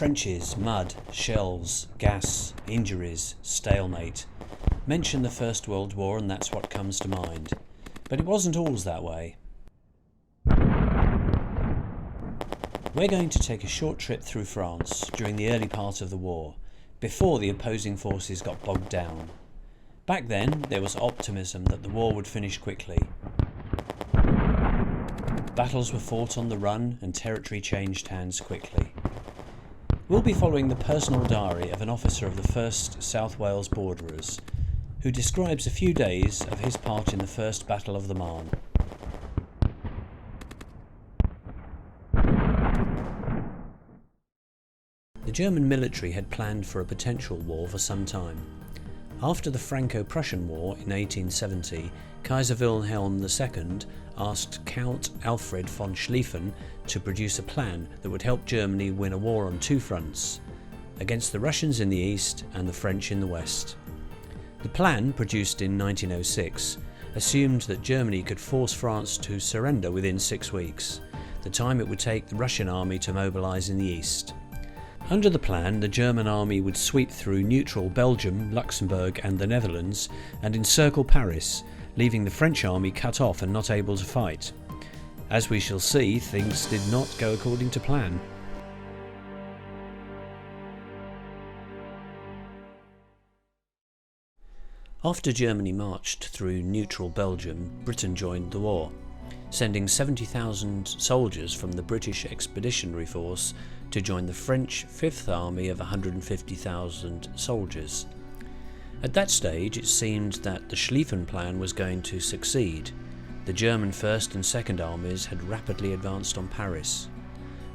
Trenches, mud, shells, gas, injuries, stalemate. Mention the First World War and that's what comes to mind. But it wasn't always that way. We're going to take a short trip through France during the early part of the war, before the opposing forces got bogged down. Back then, there was optimism that the war would finish quickly. Battles were fought on the run and territory changed hands quickly. We'll be following the personal diary of an officer of the 1st South Wales Borderers, who describes a few days of his part in the First Battle of the Marne. The German military had planned for a potential war for some time. After the Franco-Prussian War in 1870, Kaiser Wilhelm II asked Count Alfred von Schlieffen to produce a plan that would help Germany win a war on two fronts, against the Russians in the east and the French in the west. The plan, produced in 1906, assumed that Germany could force France to surrender within 6 weeks, the time it would take the Russian army to mobilise in the east. Under the plan, the German army would sweep through neutral Belgium, Luxembourg and the Netherlands and encircle Paris, leaving the French army cut off and not able to fight. As we shall see, things did not go according to plan. After Germany marched through neutral Belgium, Britain joined the war, sending 70,000 soldiers from the British Expeditionary Force to join the French Fifth Army of 150,000 soldiers. At that stage, it seemed that the Schlieffen Plan was going to succeed. The German First and Second Armies had rapidly advanced on Paris,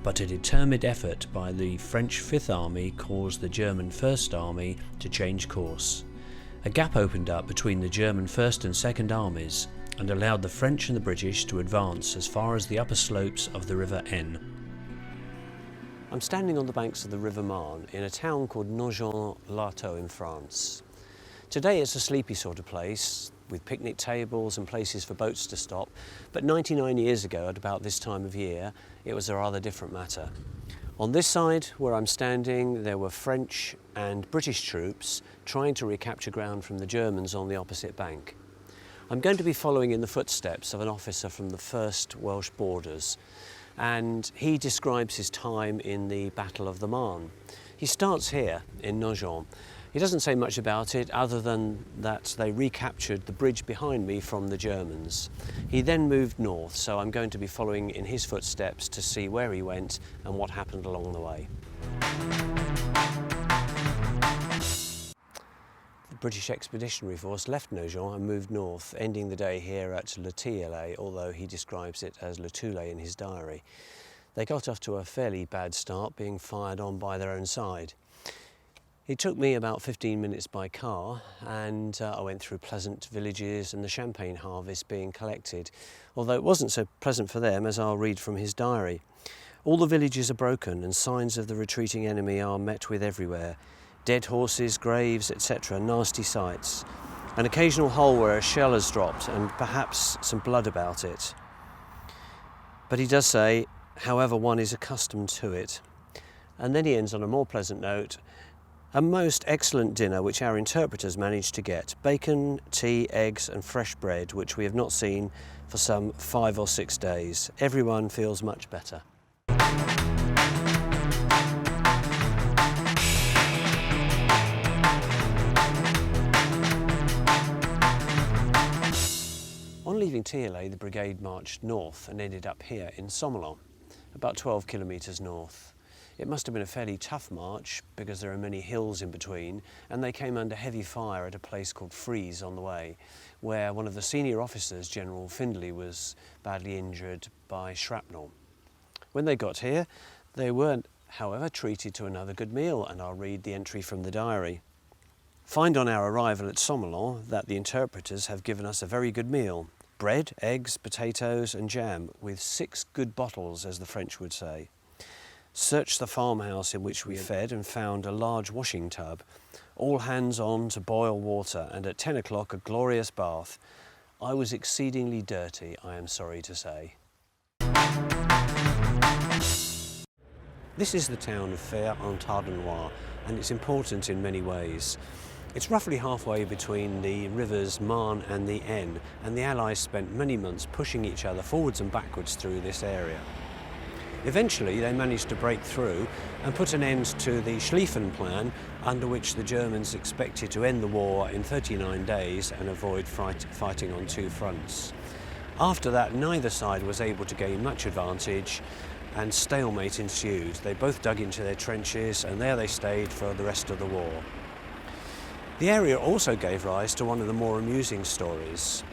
but a determined effort by the French Fifth Army caused the German First Army to change course. A gap opened up between the German First and Second Armies and allowed the French and the British to advance as far as the upper slopes of the River Aisne. I'm standing on the banks of the River Marne in a town called Nogent-l'Artois in France. Today it's a sleepy sort of place with picnic tables and places for boats to stop, but 99 years ago at about this time of year it was a rather different matter. On this side where I'm standing there were French and British troops trying to recapture ground from the Germans on the opposite bank. I'm going to be following in the footsteps of an officer from the 1st Welsh Borders, and he describes his time in the Battle of the Marne. He starts here in Nogent. He doesn't say much about it other than that they recaptured the bridge behind me from the Germans. He then moved north, so I'm going to be following in his footsteps to see where he went and what happened along the way. The British Expeditionary Force left Nogent and moved north, ending the day here at Le Tilleul, although he describes it as Le Toulet in his diary. They got off to a fairly bad start, being fired on by their own side. It took me about 15 minutes by car, and I went through pleasant villages and the champagne harvest being collected, although it wasn't so pleasant for them, as I'll read from his diary. All the villages are broken and signs of the retreating enemy are met with everywhere. Dead horses, graves, etc., nasty sights. An occasional hole where a shell has dropped and perhaps some blood about it. But he does say, however, one is accustomed to it. And then he ends on a more pleasant note. A most excellent dinner which our interpreters managed to get. Bacon, tea, eggs and fresh bread, which we have not seen for some 5 or 6 days. Everyone feels much better. On leaving Tilleul, the brigade marched north and ended up here in Sommelon, about 12 kilometres north. It must have been a fairly tough march because there are many hills in between, and they came under heavy fire at a place called Frise on the way, where one of the senior officers, General Findlay, was badly injured by shrapnel. When they got here, they weren't, however, treated to another good meal, and I'll read the entry from the diary. Find on our arrival at Sommelon that the interpreters have given us a very good meal. Bread, eggs, potatoes and jam, with 6 good bottles, as the French would say. Searched the farmhouse in which we fed and found a large washing tub. All hands on to boil water, and at 10 o'clock a glorious bath. I was exceedingly dirty, I am sorry to say. This is the town of Fère-en-Tardenois, and it's important in many ways. It's roughly halfway between the rivers Marne and the Aisne, and the Allies spent many months pushing each other forwards and backwards through this area. Eventually they managed to break through and put an end to the Schlieffen Plan, under which the Germans expected to end the war in 39 days and avoid fighting on two fronts. After that, neither side was able to gain much advantage, and stalemate ensued. They both dug into their trenches, and there they stayed for the rest of the war. The area also gave rise to one of the more amusing stories.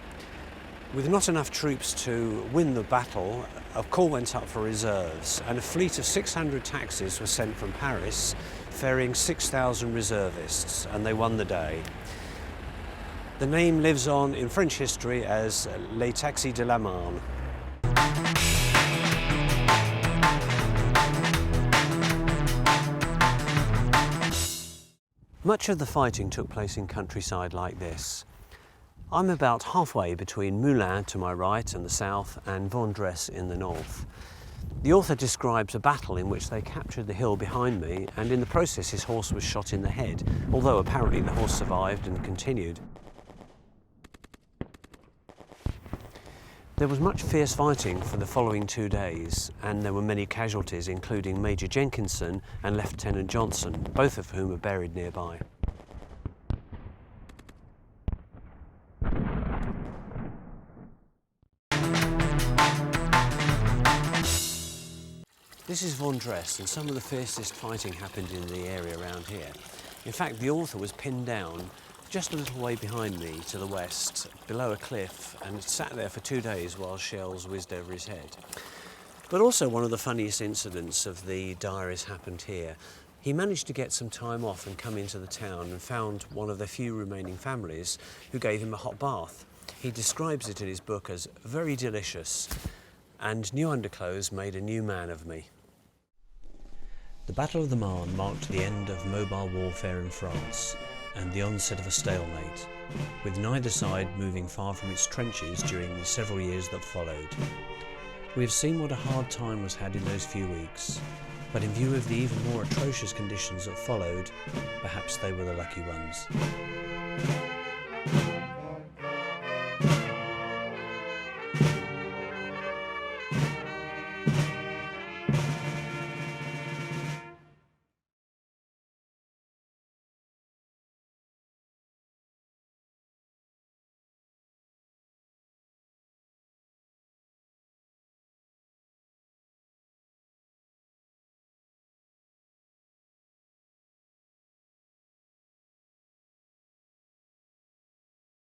With not enough troops to win the battle, a call went up for reserves, and a fleet of 600 taxis was sent from Paris, ferrying 6,000 reservists, and they won the day. The name lives on in French history as Les Taxis de la Marne. Much of the fighting took place in countryside like this. I'm about halfway between Moulins to my right and the south and Vendresse in the north. The author describes a battle in which they captured the hill behind me, and in the process his horse was shot in the head, although apparently the horse survived and continued. There was much fierce fighting for the following 2 days, and there were many casualties, including Major Jenkinson and Lieutenant Johnson, both of whom are buried nearby. This is Vendresse, and some of the fiercest fighting happened in the area around here. In fact, the author was pinned down just a little way behind me to the west, below a cliff, and sat there for 2 days while shells whizzed over his head. But also one of the funniest incidents of the diaries happened here. He managed to get some time off and come into the town and found one of the few remaining families who gave him a hot bath. He describes it in his book as very delicious, and new underclothes made a new man of me. The Battle of the Marne marked the end of mobile warfare in France and the onset of a stalemate, with neither side moving far from its trenches during the several years that followed. We have seen what a hard time was had in those few weeks, but in view of the even more atrocious conditions that followed, perhaps they were the lucky ones.